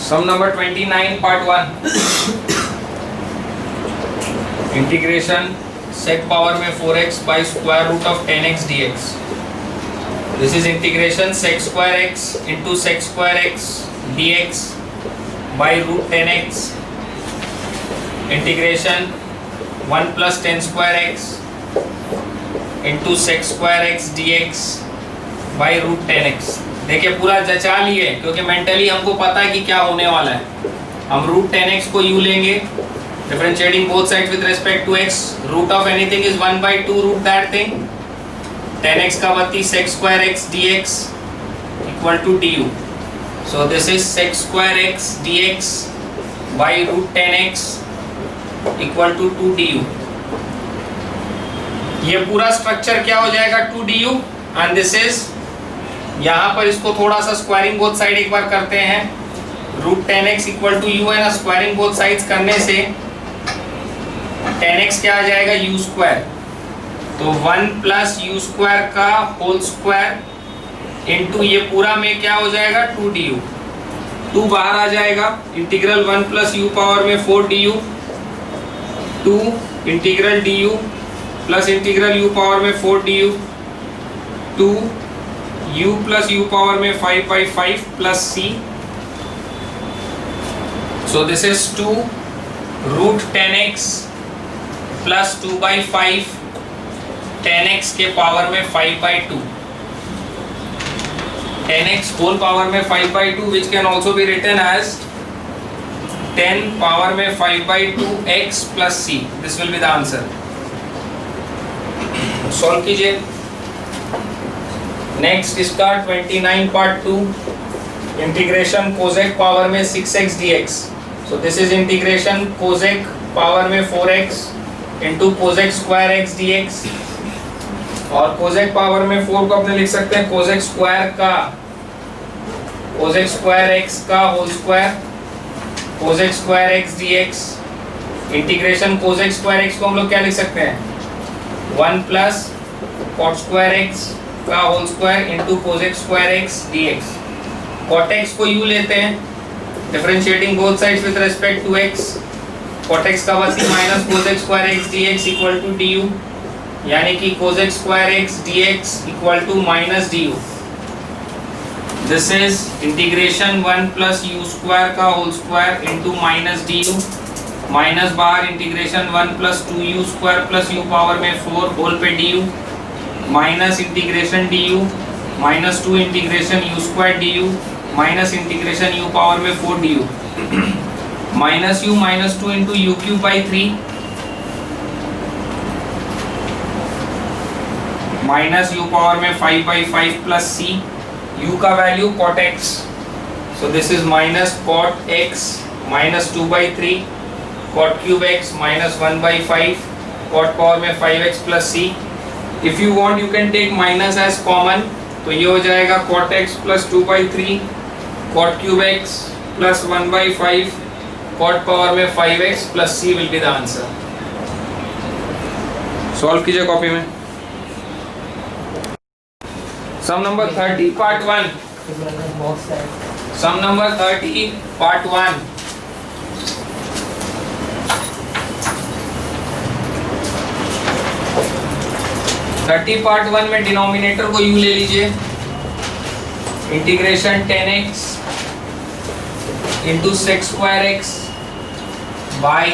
Sum number 29 part 1 integration sec power में 4x by square root of 10x dx. This is integration sec square x into sec square x dx by root 10x. Integration 1 plus 10 square x into sec square x dx by root 10x. देखिए पूरा जचा लिए क्योंकि mentally हमको पता है कि क्या होने वाला है. हम रूट 10x को u लेंगे, differentiating both sides with respect to x. Root of anything is 1/2 root that thing. 10x का बत्ती sec square x dx equal to du. So this is sec square x dx by root 10x equal to 2 du. ये पूरा structure क्या हो जाएगा 2 du and this is, यहाँ पर इसको थोड़ा सा स्क्वायरिंग बोथ साइड एक बार करते हैं. Root 10x equal to u है ना, स्क्वायरिंग बोथ साइड्स करने से 10x क्या आ जाएगा u स्क्वायर. तो 1 प्लस यू स्क्वायर का होल स्क्वायर इंटू ये पूरा में क्या हो जाएगा 2 du. 2 बाहर आ जाएगा. इंटीग्रल 1 प्लस यू पावर में 4 du 2 integral du plus integral u power में 4 du 2 u plus u power में 5/5 plus c. So this is 2 root 10x plus 2/5 10x के पावर में 5/2. 10x होल पावर में 5/2 which can also be written as 10 power में 5/2 x plus c. This will be the answer. Solve कीजिए. Next इसका 29 part 2 integration cosec power में 6x dx. So this is integration cosec power में 4x into cosec square x dx. और cosec power में 4 को अपने लिख सकते हैं कोसेक स्क्वायर x का whole square cosec square x dx. Integration cosec square x को हम लोग क्या लिख सकते हैं 1 प्लस कॉट स्क्वायर x का whole square into cosec square x dx. Cot x को u लेते हैं, differentiating both sides with respect to x. Cot x का बस minus cosec square x dx equal to du, यानी कि cosec square x dx equal to minus du. This is integration 1 plus U square का whole square into minus du. Minus बाहर integration 1 plus 2u square plus u power में 4 whole पे du minus integration du minus 2 integration u square du minus integration u power में 4 du minus u minus 2 into u cube by 3 minus u power में 5/5 plus c. u का value cot x. So this is minus cot x minus 2/3 cot cube x minus 1/5 cot power में 5x plus c. If you want you can take minus as common. तो ये हो जाएगा cot x plus 2/3 cot cube x plus 1/5 cot power में 5x plus c will be the answer. Solve कीजिए copy में. Sum number 30 part 1. Sum number 30 part 1. 30 part 1 में denominator को u ले लीजिए. Integration 10x into sec square x by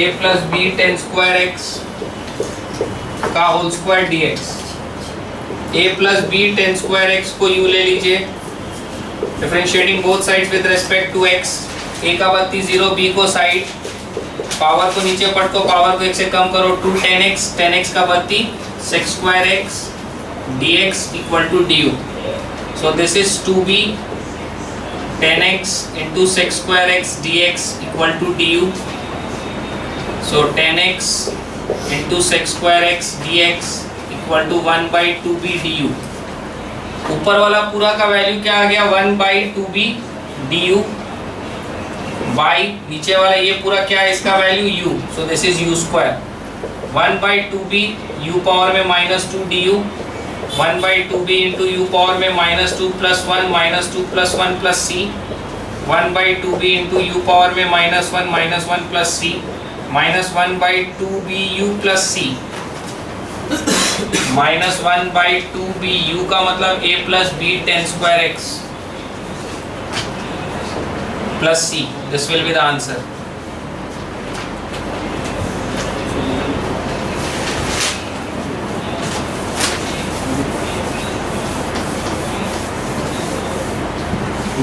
a plus b 10 square x का whole square dx. a plus b 10 square x को u ले लीजिए, differentiating both sides with respect to x. a का बत्ती 0, b को side, power को नीचे पढ़ो, पावर को 1 से कम करो. 2 10x का बत्ती sec square x dx equal to du. So this is 2b 10x into sec square x dx equal to du. So 10x into sec square x dx equal to 1/2b du. ऊपर वाला पूरा का value क्या आ गया 1/2b du by नीचे वाला ये पूरा क्या है इसका value u. So this is u square 1/2b u power में minus 2 du 1/2b into u power में -2 + 1 -2 + 1 + c 1/2b into you power में -1 plus c, -1/2b u plus c, -1/2b u का मतलब a plus b ten square x plus c. This will be the answer.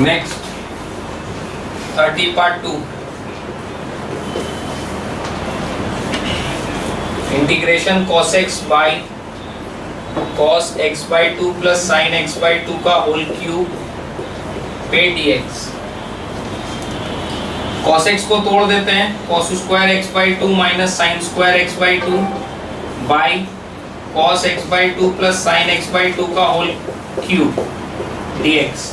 Next, 30 part 2. Integration cos x by cos x by 2 plus sin x by 2 का whole cube पे dx. cos x को तोड़ देते हैं, cos square x by 2 minus sine square x by 2 by cos x by 2 plus sin x by 2 का whole cube dx.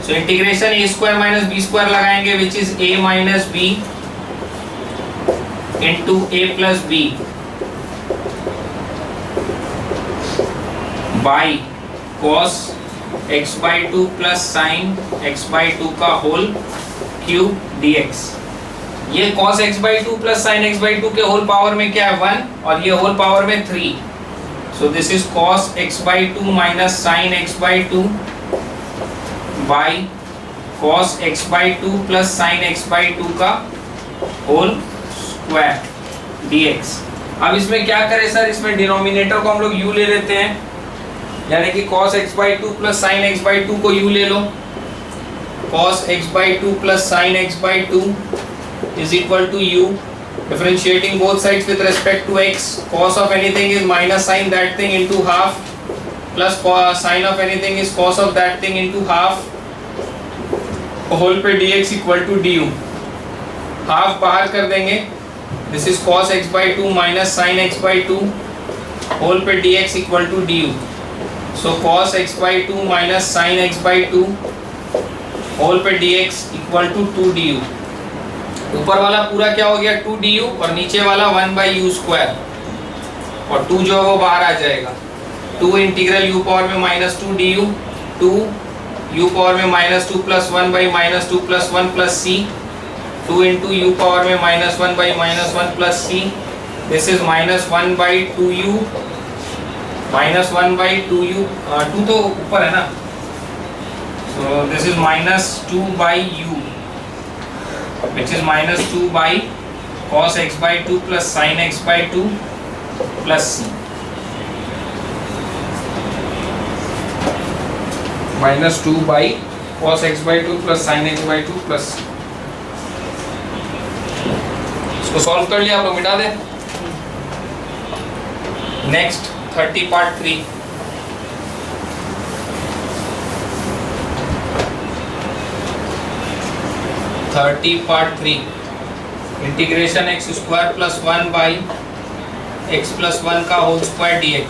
So integration A square minus B square लगाएंगे which is A minus B into A plus B by cos X by 2 plus sine X by 2 का whole cube dx. ये cos x by 2 plus sine X by 2 के whole power में क्या है 1 और ये whole power में 3. सो this is cos x by 2 minus sign X by 2 by cos x by 2 plus sine x by 2 का whole square dx. अब इसमें क्या करें सर, इसमें डिनोमिनेटर को हम लोग u ले लेते हैं, यानी कि cos x by 2 plus sine x by 2 को u ले लो. cos x by 2 plus sine x by 2 is equal to u. Differentiating both sides with respect to x. cos of anything is minus sine that thing into half plus sine of anything is cos of that thing into half whole पे dx equal to du. Half बाहर कर देंगे, this is cos x by 2 minus sine x by 2 whole पे dx equal to du. So cos x by 2 minus sine x by 2 whole पे dx equal to 2 du. ऊपर वाला पूरा क्या हो गया 2 du और नीचे वाला 1 बाई यू स्क्वायर और 2 जो है वो बाहर आ जाएगा. 2 इंटीग्रल u पावर में -2 du, 2 u पावर में -2 plus 1 by -2 plus 1 plus c, 2 into you power में -1 by -1 plus c. This is -1 by 2u, -1 by 2u, 2 तो ऊपर है ना, so this is -2 by u which is -2 by cos x by 2 plus sine x by 2 plus c. -2 by cos x by 2 plus sine x by 2 plus. इसको solve कर लिया, आप लोग मिटा दें. Next 30 part 3. Integration X square plus 1 by x plus 1 का whole square dx.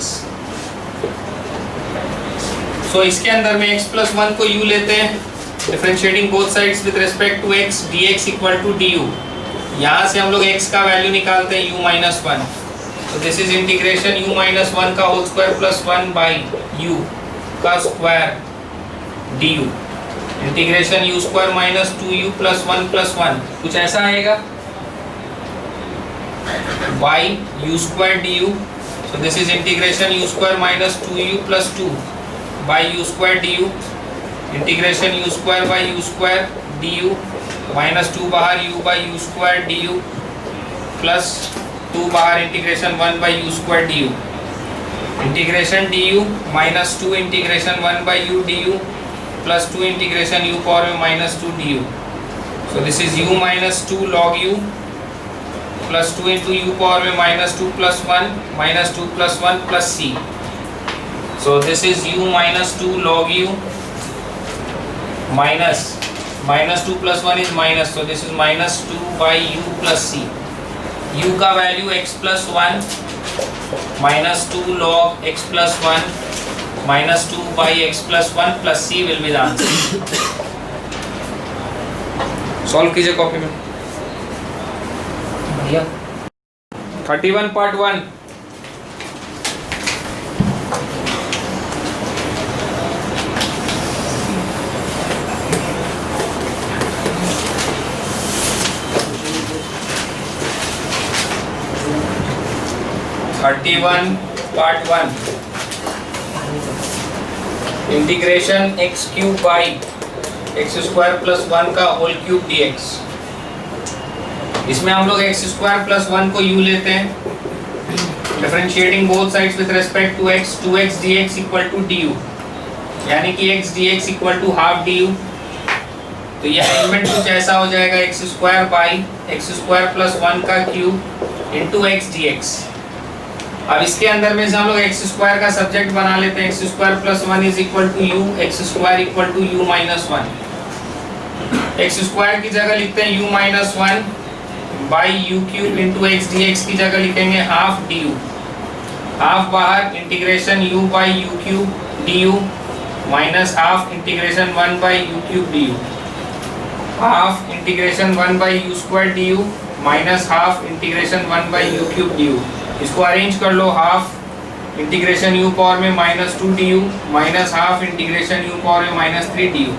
सो इसके अंदर में x प्लस 1 को u लेते हैं, differentiating both sides with respect to x dx equal to du. यहाँ से हम लोग x का वैल्यू निकालते हैं u माइनस 1. तो this is integration u minus 1 का whole square plus 1 by u का square du. Integration u square minus 2u plus 1 plus 1 कुछ ऐसा आएगा by u square du. So this is integration u square minus 2u plus 2 by u square du. Integration u square by u square du minus 2 बाहर u by u square du plus 2 बाहर integration 1 by u square du. Integration du minus 2 integration 1 by u du plus 2 integration u power में minus 2 du. So this is u minus 2 log u plus 2 into u power में minus 2 plus 1 plus c. So this is u minus 2 log u minus 2 plus 1 is minus, so this is minus 2 by u plus c. u का value x plus 1 minus 2 log x plus 1 minus 2 by x plus 1 plus c will be the answer. Solve कीजिए copy में. 31 part 1. 31 part 1 integration x cube by x square plus 1 का whole cube dx। इसमें हम लोग x square plus 1 को u लेते हैं, differentiating both sides with respect to x, 2x dx equal to du, यानी कि x dx equal to half du। तो ये अरेंजमेंट कुछ ऐसा हो जाएगा, x square by x square plus 1 का cube into x D x. अब इसके अंदर में से हम लोग एक्स स्क्वायर का सब्जेक्ट बना लेते हैं, x square plus 1 is equal to u, x square equal to u minus 1। X square की जगह लिखते हैं u minus 1 by you cube into x D x की जगह लिखेंगे हाफ डी यू, हाफ बाहर integration u by you cube D you minus half integration 1 by you cube D u, half integration 1 by you square D you minus half integration 1 by you cube D U. इसको arrange कर लो, half integration you power में minus 2 D you minus half integration you power में minus 3 D U.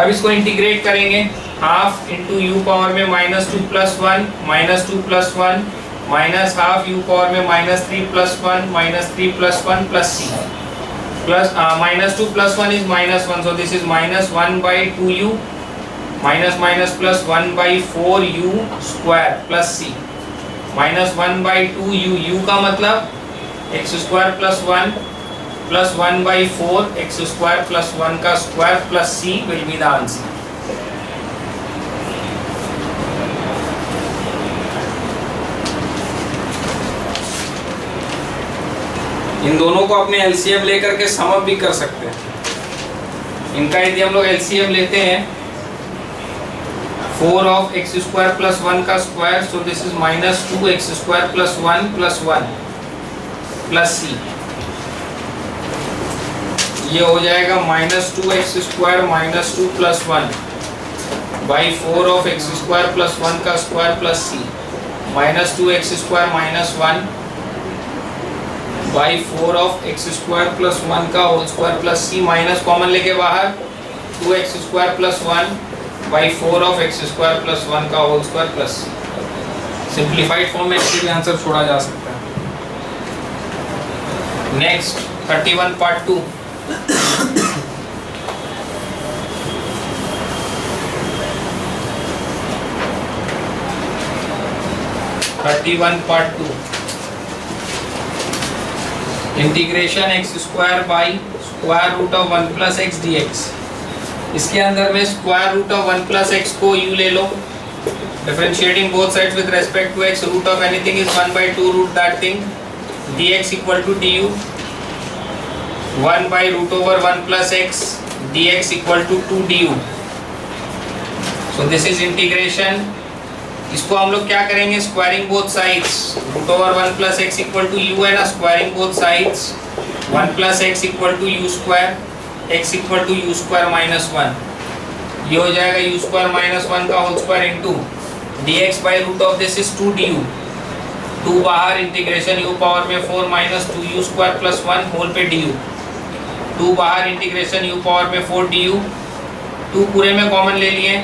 अब इसको integrate करेंगे, half into you power में minus 2 plus 1 minus 2 plus 1 minus half U power में minus 3 plus 1 minus 3 plus 1 plus C plus minus 2 plus 1 is minus 1, so this is minus 1 by 2 U minus minus plus 1 by 4 U square plus C minus 1 by 2 U, U का मतलब X square plus 1 by 4 X square plus 1 का square plus C will be the answer. इन दोनों को अपने LCM लेकर के sum up भी कर सकते हैं। इनका यदि हम लोग एलसीएम लेते हैं 4 ऑफ एक्स स्क्वायर प्लस 1 का square, so this is minus 2 X square plus 1 plus C, ये हो जाएगा minus 2 X square minus 2 plus 1 by 4 of X square plus 1 का square plus C minus 2 X square minus 1 by 4 of X square plus 1 का whole square plus C, minus common लेके बाहर 2 X square plus 1 by 4 of X square plus 1 का whole square plus C. Simplified form में इसके भी answer छोड़ा जा सकता है। Next 31 part 2 31 part 2 integration X square by square root of 1 plus X D X. इसके अंदर में square root of 1 plus X को यू ले लो, differentiating both sides with respect to X, root of anything is 1 by 2 root that thing, dx equal to du 1 by root over 1 plus x dx equal to 2 du। So this is integration. इसको हम लोग क्या करेंगे, squaring both sides, root over 1 plus x equal to u है ना, squaring both sides 1 plus x equal to u square, x equal to u square minus 1, ये हो जाएगा यू स्क्वायर माइनस 1 का whole square into dx by root of this is 2 du, 2 बाहर integration you power में 4 minus 2 u square plus 1 whole पे du, 2 बाहर integration you power में 4 du, 2 पूरे में कॉमन ले लिए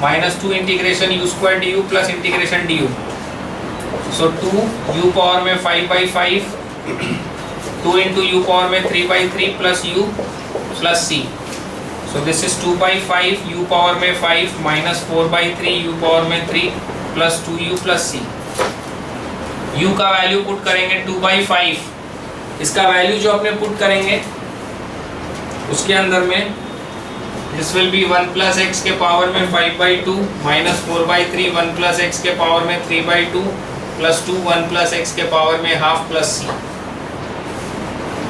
minus 2 integration you square du plus integration du, so 2 you power में 5 बाई 5 2 इंटू यू पावर में 3 by 3 plus u plus c, so this is 2 by 5 u power में 5 minus 4 by 3 you power में 3 plus 2 u plus c. U का value put करेंगे 2 by 5, इसका value जो अपने put करेंगे उसके अंदर में this will be 1 plus x के पावर में 5 by 2 minus 4 by 3 1 plus x के पावर में 3 बाई 2 प्लस 2 1 प्लस एक्स के पावर में half plus c,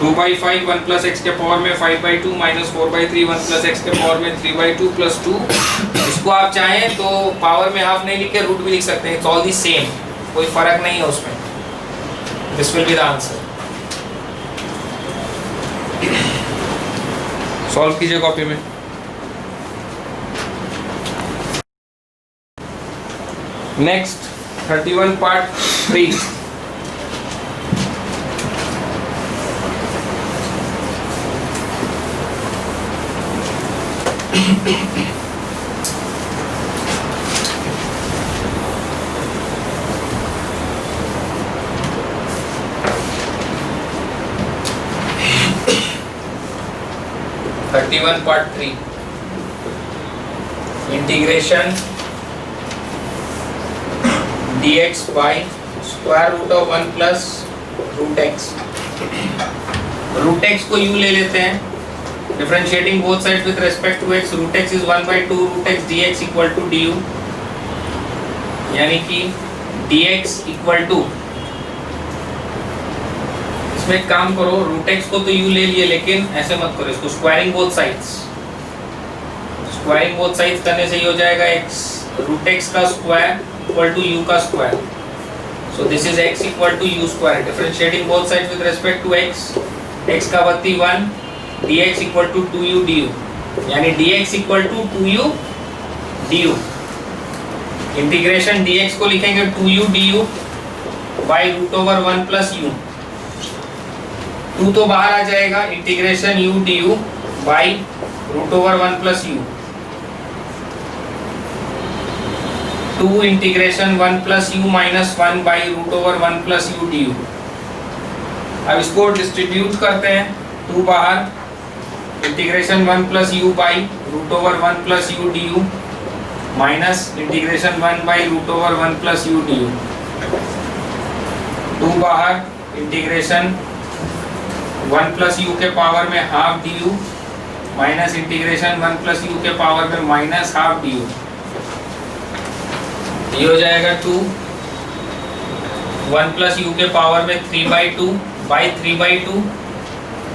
2 by 5 1 plus x के पावर में 5 by 2 minus 4 by 3 1 plus x के पावर में 3 बाई 2 प्लस 2। इसको आप चाहें तो पावर में हाफ नहीं लिख के रूट भी लिख सकते हैं, इट्स ऑल दी सेम, कोई फर्क नहीं है उसमें। This will be the answer. Solve कीजिए कॉपी में। Next 31 part 3 31 21 part 3 integration dx by square root of 1 plus root x. Root x को u ले लेते हैं, differentiating both side with respect to x, root x is 1/2 root x dx equal to du, यानी कि dx equal to, इसमें एक काम करो, रूट एक्स को तो u ले लिए लेकिन ऐसे मत करो, इसको squaring both sides, squaring both sides करने से ये हो जाएगा x रूट एक्स का स्क्वायर इक्वल टू u का square, so this is x equal to u square, differentiating both sides with respect to x, x का बत्ती 1 dx equal to 2u du, यानी dx equal to 2u du। Integration dx को लिखेंगे 2u du by root over 1 plus u, 2 तो बाहर आ जाएगा, integration u du by root over 1 plus u, 2 integration 1 plus u minus 1 by root over 1 plus u du। अब इसको distribute करते हैं, 2 बाहर, integration 1 plus u by root over 1 plus u du minus integration 1 by root over 1 plus u du, 2 बाहर, integration 1 plus u के power में half du minus integration 1 plus u के power में माइनस हाफ du, ये हो जाएगा 2, 1 plus u के power में 3/2 बाई 3/2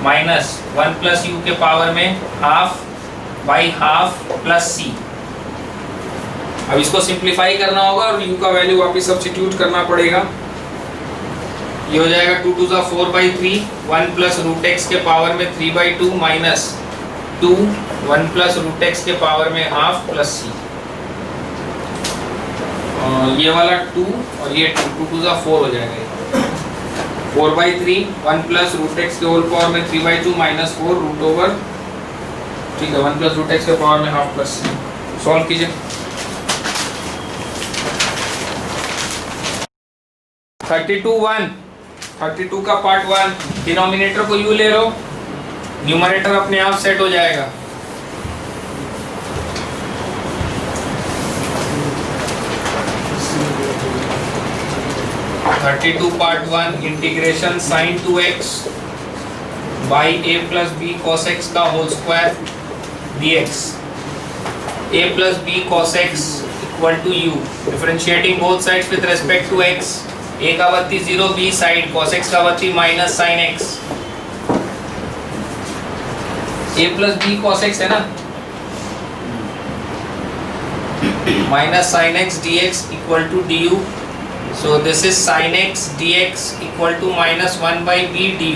माइनस 1 प्लस u के पावर में half by half plus c। अब इसको सिंप्लीफाई करना होगा और u का वैल्यू वापस सब्स्टिट्यूट करना पड़ेगा, ये हो जाएगा 2 2 जा 4/3, 1 प्लस रूट एक्स के पावर में 3/2 माइनस 2 1 प्लस रूट एक्स के पावर में हाफ प्लस c, ये वाला 2 और ये 2 2 2 जा 4 हो जाएगा, 4/3 1 प्लस रूट एक्स के होल पावर में 3/2 माइनस 4 रूट ओवर, ठीक है, 1 प्लस रूट एक्स के पावर में हाफ प्लस c। सॉल्व कीजिए। 32 का पार्ट 1, डिनोमिनेटर को u ले लो, न्यूमरेटर अपने आप सेट हो जाएगा। Part 1 integration sin 2x by a plus b cos x का whole square dx, a plus b cos x equal to u, differentiating both sides with respect to x, a का बत्ती 0 b side, cos x का बत्ती minus sin x, a plus b cos x है ना, minus sin x dx equal to du, so this is sin x dx equal to minus 1 by b du,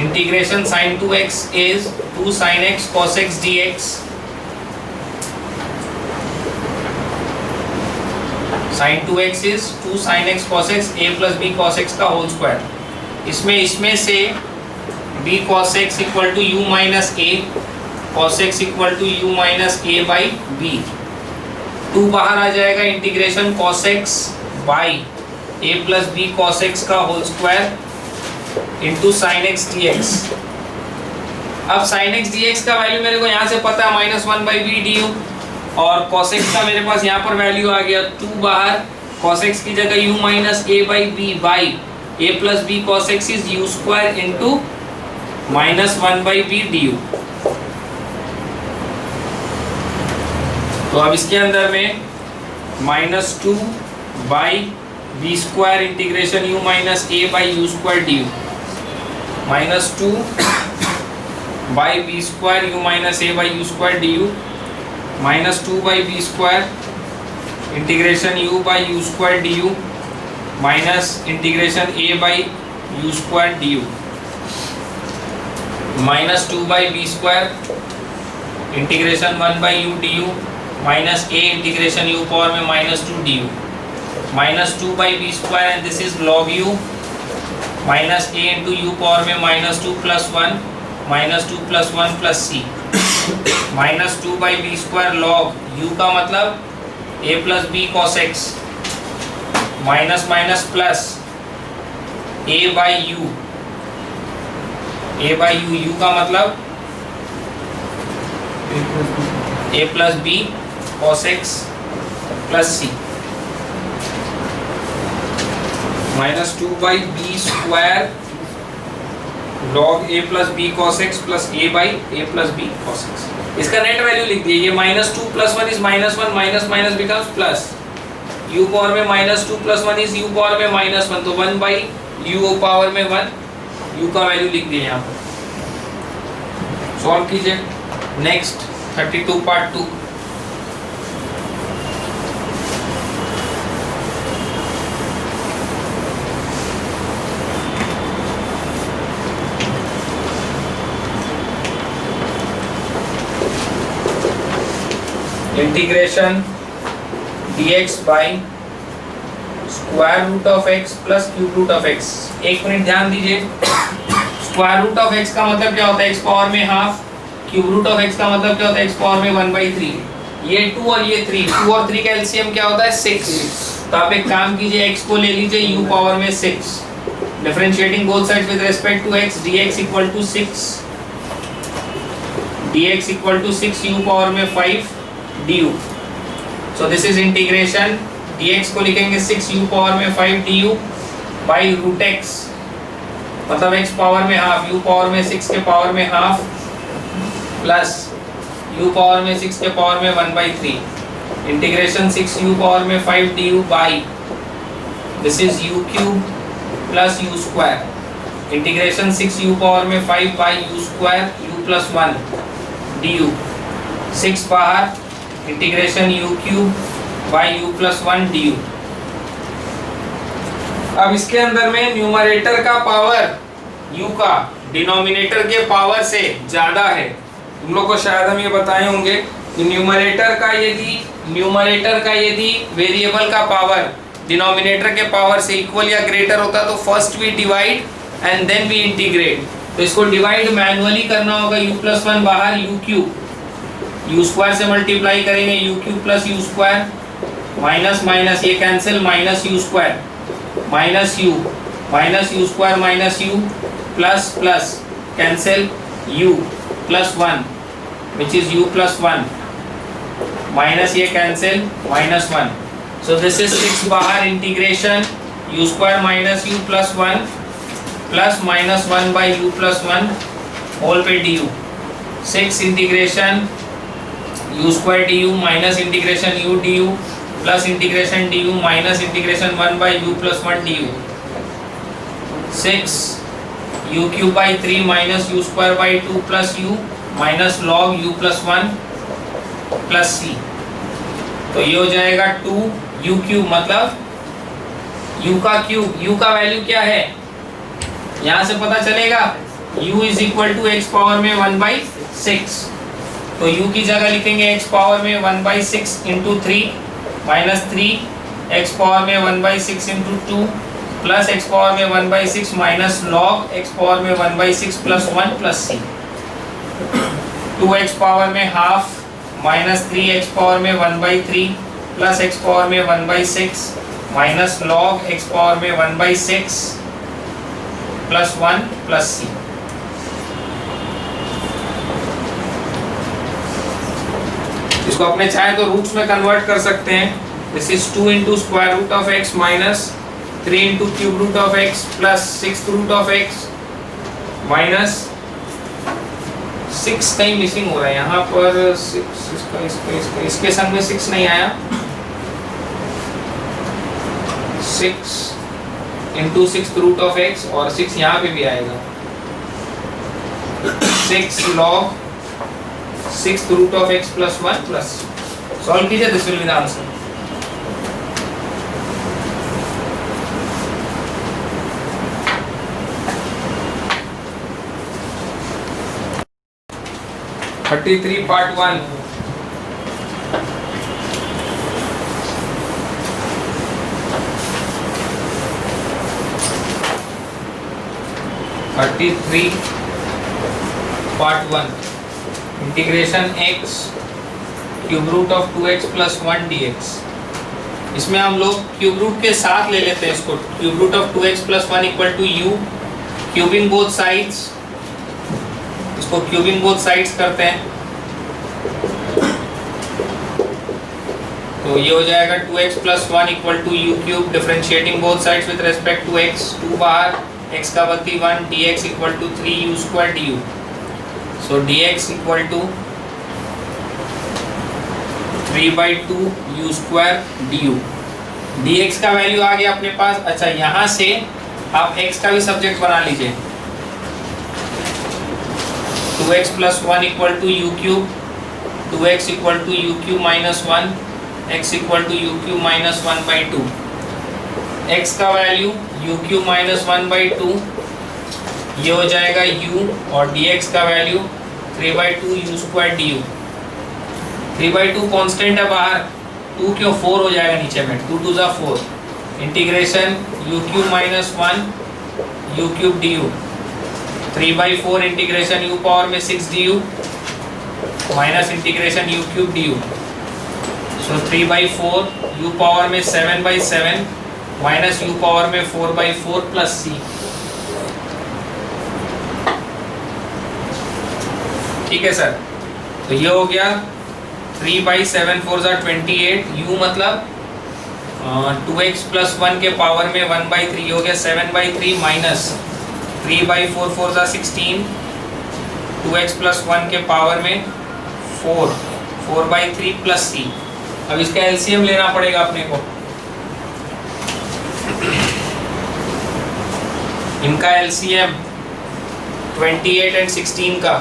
integration sin 2x is 2 sin x cos x dx, sin 2x is 2 sin x cos x a plus b cos x का whole square, इसमें से b cos x equal to u minus a, cos x equal to u minus a by b, 2 बाहर आ जाएगा, integration cos x by a plus b cos x का whole square into sine x D x. अब sine x D x का value मेरे को यहाँ से पता है minus 1 by b d u, और cos x का मेरे पास यहाँ पर वैल्यू आ गया 2 बाहर, cos x की जगह u minus a by b by a plus b cos x is u square into minus 1 by b d u. तो अब इसके अंदर में minus 2 by B square integration u minus a by you square D you, minus 2 by B square u minus a by you square D you, minus 2 by B square integration u by you square D you minus integration a by you square D you, minus 2 by B square integration 1 by U D you minus a integration u power में minus 2 D you, minus 2 by B square and this is log u minus a into you power में minus 2 plus 1 minus 2 plus 1 plus c, minus 2 by B square log u का मतलब a plus B cos X minus minus plus a by U का मतलब A plus B cos X plus C minus 2/b² log a plus B cos X plus a plus B cos X. इसका net value लिख दिए, ये -2 + 1 is -1, minus minus becomes plus, u power में -2 + 1 is u power में -1, तो 1/u power में 1, u का value लिख दिए यहाँ पर। सॉल्व कीजिए। Next 32 part 2। Integration dx by square root of x plus cube root of x। एक मिनट ध्यान दीजिए, स्क्वायर रूट ऑफ x का मतलब क्या होता है, x पावर में half, cube root of x का मतलब क्या होता है, x पावर में 1/3। ये 2 और ये 3, 2 और 3 का एलसीएम क्या होता है 6। तो आप एक काम कीजिए, x को ले लीजिए u पावर में 6, differentiating both sides with respect to x, dx equal to 6 u power में 5 du। so this is integration, dx को लिखेंगे 6 u पावर में 5 du by root x, मतलब x पावर में हाफ, u पावर में 6 के power में हाफ प्लस u पावर में 6 के पावर में 1/3, इंटीग्रेशन 6 u पावर में 5 du by this is u cube plus u square, integration 6 u power में 5 by u square u plus 1 du, 6 बाहर, integration u cube by u plus 1 du। अब इसके अंदर में न्यूमरेटर का पावर u का denominator के पावर से ज्यादा है। तुम लोग को शायद हम ये बताए होंगे कि न्यूमरेटर का यदि वेरिएबल का पावर डिनोमिनेटर के पावर से इक्वल या ग्रेटर होता तो first we divide and then we integrate. तो इसको डिवाइड मैनुअली करना होगा, u प्लस 1 बाहर u क्यूब, u स्क्वायर से मल्टीप्लाई करेंगे, u cube plus u square, minus minus ये cancel, minus u square minus u square minus u plus plus cancel u plus 1 which is u plus 1 minus ये cancel -1। So this is 6 बाहर, integration u square minus u plus 1 plus -1 by u plus 1 whole पे du, 6 integration u square du minus integration u du plus integration du minus integration 1 by u plus 1 du, 6 u cube by 3 minus u square by 2 plus u minus log u plus 1 plus c। तो ये हो जाएगा 2 u cube, मतलब u का cube, u का value क्या है यहाँ से पता चलेगा, u is equal to x power में 1/6। तो u की जगह लिखेंगे x पावर में 1/6 इंटू 3 माइनस 3 x पावर में 1/6 इंटू 2 प्लस x पावर में 1/6 माइनस लॉग x पावर में 1/6 plus 1 plus c, 2x power में हाफ माइनस 3x पावर में 1/3 प्लस x पावर में 1/6 माइनस लॉग x पावर में 1/6 प्लस 1 प्लस c। इसको अपने चाहे तो रूट्स में कन्वर्ट कर सकते हैं। This is 2 into square root of x minus 3 into cube root of x plus 6 root of x minus 6 कहीं मिसिंग हो रहा है यहाँ पर, 6 इसके संग में 6 नहीं आया, 6 इंटू 6 रूट ऑफ एक्स और 6 यहाँ पे भी आएगा, 6 log 6 root of x plus 1 plus। Solve कीजिए, this will be the answer. Part 1। Part 1 integration x cube root of 2x plus 1 dx। इसमें हम लोग क्यूब रूट के साथ ले लेते हैं इसको, cube root of 2x plus 1 equal to u, cubing both sides, इसको क्यूबिंग बोथ साइड्स करते हैं, तो ये हो जाएगा 2x plus 1 equal to u cube, differentiating both sides with respect to x, 2 बाहर, x का बत्ती 1, dx equal to 3 u square du। So dx equal to 3/2 u square du। dx का वैल्यू आ गया अपने पास। अच्छा, यहाँ से आप x का भी सब्जेक्ट बना लीजिए। 2x plus 1 equal to u cube, 2x equal to u cube minus 1, x equal to u cube minus 1/2। x का वैल्यू यू क्यूब माइनस 1/2, ये हो जाएगा u, और dx का value 3/2 u square du। 3/2 constant है बाहर, 2 क्यों 4 हो जाएगा नीचे में, 2 2 ज़ा 4, integration you cube minus 1 u cube du, 3/4 integration u power में 6 du minus integration u cube du। सो 3/4 u पावर में 7/7 माइनस u पावर में 4/4 प्लस c। ठीक है सर, तो ये हो गया 3/7 4 ज़ा 28, u मतलब 2x प्लस 1 के पावर में 1/3 हो गया 7/3 माइनस 3/4 4 ज़ा 16, 2x प्लस 1 के पावर में 4/3 प्लस c। अब इसका एलसीएम लेना पड़ेगा अपने को। इनका एलसीएम 28 एंड 16 का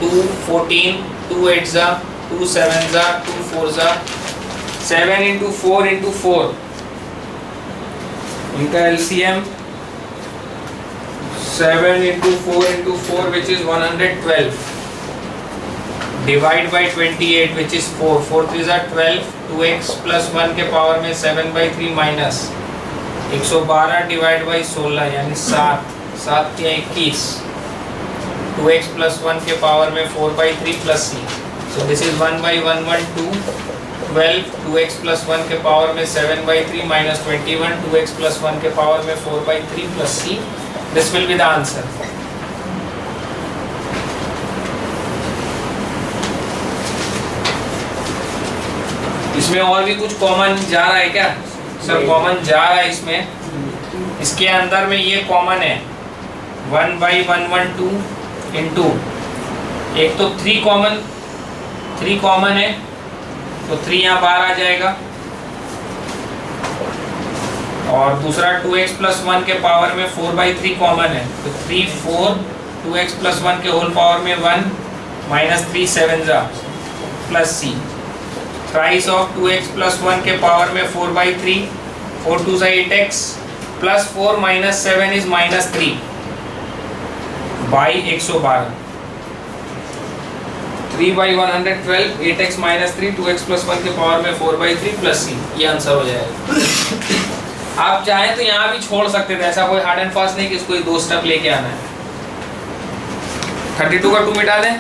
2 14, 2 8 ज़ा 2 7 ज़ा 2 4 ज़ा 7 इंटू 4 इंटू 4, इनका LCM 7 into 4 into 4 which is 112, divide by 28 which is 4, 4 3 ज़ा 12, 2x प्लस 1 के पावर में 7/3 माइनस 112 डिवाइड बाई 16 यानी 7 7 या 21, 2x प्लस 1 के पावर में 4/3 plus c। So this is 1/112, 12, 2x plus 1 के पावर में 7/3 माइनस 21, 2x प्लस 1 के पावर में 4/3 plus c। This will be the answer. इसमें और भी कुछ कॉमन जा रहा है क्या सर? कॉमन जा रहा है इसमें, इसके अंदर में ये कॉमन है 1/112 इंटू, एक तो 3 कॉमन है तो 3 यहाँ बाहर आ जाएगा, और दूसरा 2x प्लस 1 के पावर में 4/3 कॉमन है तो 3 4, 2x प्लस 1 के होल पावर में 1 माइनस 3 7 ज़ा plus c, price of 2x plus 1 के पावर में 4/3, 4 2 ज़ा 8x plus 4 minus 7 is minus 3 by 112, 3/112, 8x minus 3, 2x plus 1 के पावर में 4/3 प्लस c, ये आंसर हो जाएगा। आप चाहें तो यहाँ भी छोड़ सकते थे, ऐसा कोई हार्ड एंड फास्ट नहीं कि इसको 2 स्टेप लेके आना है। 32 का 2 मिटा दें।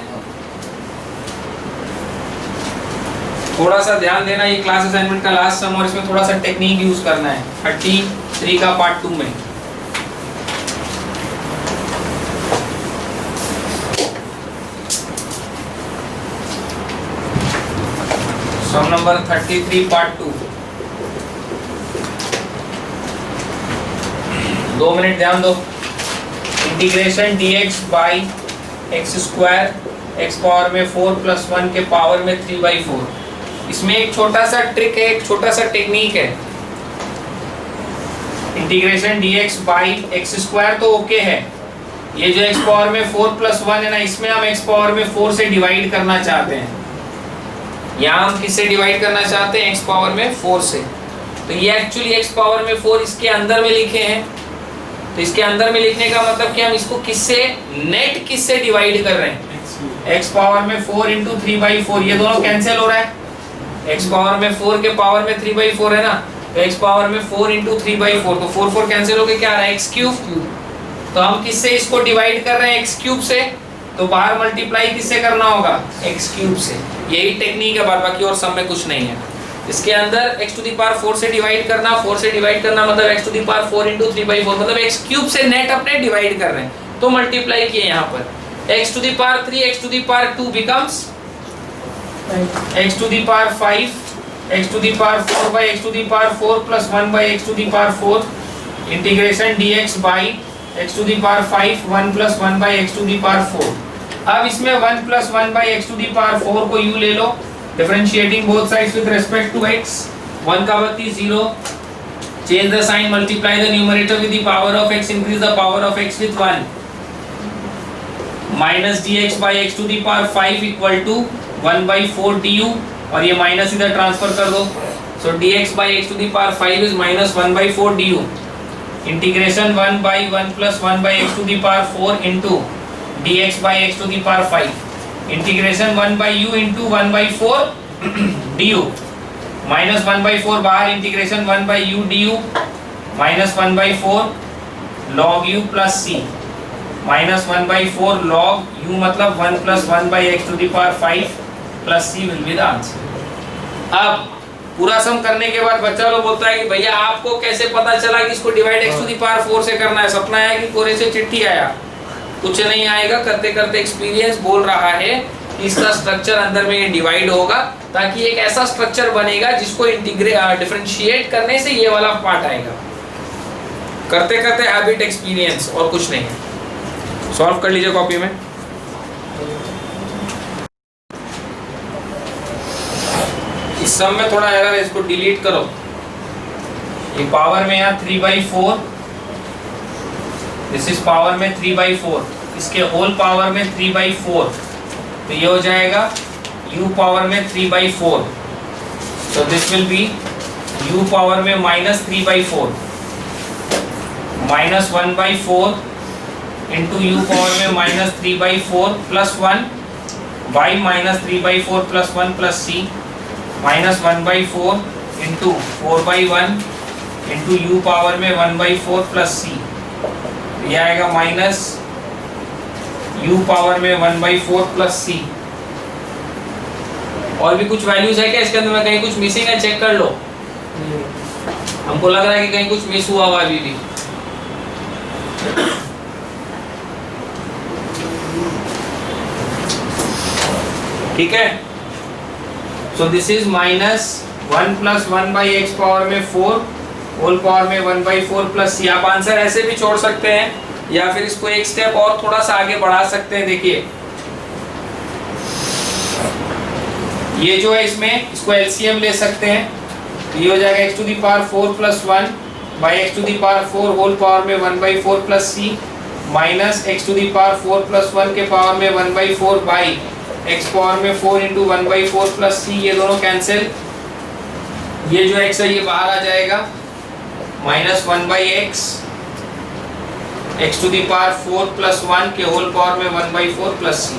थोड़ा सा ध्यान देना, ये क्लास असाइनमेंट का लास्ट सम और इसमें थोड़ा सा टेक्निक यूज करना है 33 का पार्ट 2 में। सम नंबर 33 पार्ट 2। 2 मिनट ध्यान दो। Integration dx by x square x power में 4 प्लस 1 के पावर में 3/4। इसमें एक छोटा सा ट्रिक है, एक छोटा सा टेक्निक है। Integration dx by x square तो ओके है, ये जो x पावर में 4 प्लस 1 है ना, इसमें हम x पावर में 4 से डिवाइड करना चाहते हैं। यहाँ हम किससे डिवाइड करना चाहते हैं? x पावर में 4 से। तो ये एक्चुअली x पावर में 4 इसके अंदर में लिखे हैं, तो इसके अंदर में लिखने का मतलब कि हम इसको किससे नेट किससे डिवाइड कर रहे हैं? x पावर में 4 इंटू 3/4, ये दोनों कैंसिल हो रहा है। x पावर में 4 के पावर में 3/4 है ना, तो x पावर में 4 इंटू 3/4, तो 4 4 कैंसिल हो के क्या आ रहा है? x cube. तो हम किससे इसको डिवाइड कर रहे हैं? x क्यूब से, तो बाहर मल्टीप्लाई किससे करना होगा? x क्यूब से। यही टेक्निक है, बाकी और सब में कुछ नहीं है। इसके अंदर x टू दी पावर 4 से डिवाइड करना, 4 से डिवाइड करना मतलब x to the power 4 into 3/4, मतलब x क्यूब से नेट अपने डिवाइड कर रहे हैं, तो मल्टीप्लाई किए यहाँ पर। x to the power 3, x to the power 2 becomes x to the power 5 x to the power 4 by x to the power 4 plus 1 by x to the power 4 integration dx by x to the power 5 1 plus 1 by x to the power 4। अब इसमें 1 plus 1 by x to the power 4 को u ले लो, differentiating both sides with respect to x, 1 का बत्ती 0, change the sign, multiply the numerator with the power of x, increase the power of x with 1, minus dx by x to the power 5 equal to 1 by 4 du, और ये minus इधर transfer कर दो, सो dx by x to the power 5 is minus 1 by 4 du, integration 1 by 1 plus 1 by x to the power 4 into dx by x to the power 5, integration 1 by u into 1 by 4 du, minus 1 by 4 बाहर, integration 1 by u du, minus 1 by 4 log u plus c, minus 1 by 4 log u मतलब 1 plus 1 by x to the power 5 plus c will be the answer। अब पूरा सम करने के बाद बच्चा लोग बोलता है कि भैया आपको कैसे पता चला कि इसको divide x to the power 4 से करना है, सपना है कि कोरे से चिट्ठी आया? कुछ नहीं आएगा, करते करते एक्सपीरियंस बोल रहा है कि इसका स्ट्रक्चर अंदर में डिवाइड होगा, ताकि एक ऐसा स्ट्रक्चर बनेगा जिसको डिफरेंशिएट करने से ये वाला पार्ट आएगा। करते करते हैबिट एक्सपीरियंस, और कुछ नहीं है। सॉल्व कर लीजिए कॉपी में। इस सम में थोड़ा एरर है, इसको डिलीट करो। ये पावर में यहाँ 3/4, दिस इज पावर में 3/4, इसके होल पावर में 3/4, तो ये हो जाएगा u पावर में 3/4, so this will be u power में -3/4 माइनस 1/4 इंटू u पावर में -3/4 plus 1 by -3/4 plus 1 plus c minus 1/4 into 4/1 into u power में 1/4 प्लस c, ये आएगा माइनस u पावर में 1/4 प्लस c। और भी कुछ वैल्यूज है क्या इसके अंदर में? कहीं कुछ मिसिंग है, चेक कर लो। हमको लग रहा है कि कहीं कुछ मिस हुआ हुआ अभी भी। ठीक है, सो this is minus 1 plus 1 by x power में 4 होल पावर में 1/4 प्लस सी। आप आंसर ऐसे भी छोड़ सकते हैं, या फिर इसको एक स्टेप और थोड़ा सा आगे बढ़ा सकते हैं। देखिए ये जो है, इसमें इसको एलसीएम ले सकते हैं, ये हो जाएगा x to the power 4 plus 1 by x to the power 4 whole power में 1/4 plus c minus x to the power 4 plus 1 के पावर में 1/4 बाई x पावर में 4 इंटू 1/4 प्लस c, ये दोनों कैंसिल, ये जो x है ये बाहर आ जाएगा, minus 1/x x to the power 4 plus 1 के होल पावर में 1/4 plus c,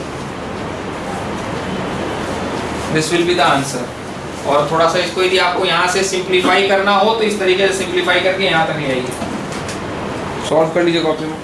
this will be the answer. और थोड़ा सा इसको यदि आपको यहाँ से सिंप्लीफाई करना हो तो इस तरीके से सिंप्लीफाई करके यहाँ तक ले आइए। सॉल्व कर लीजिए कॉपी में।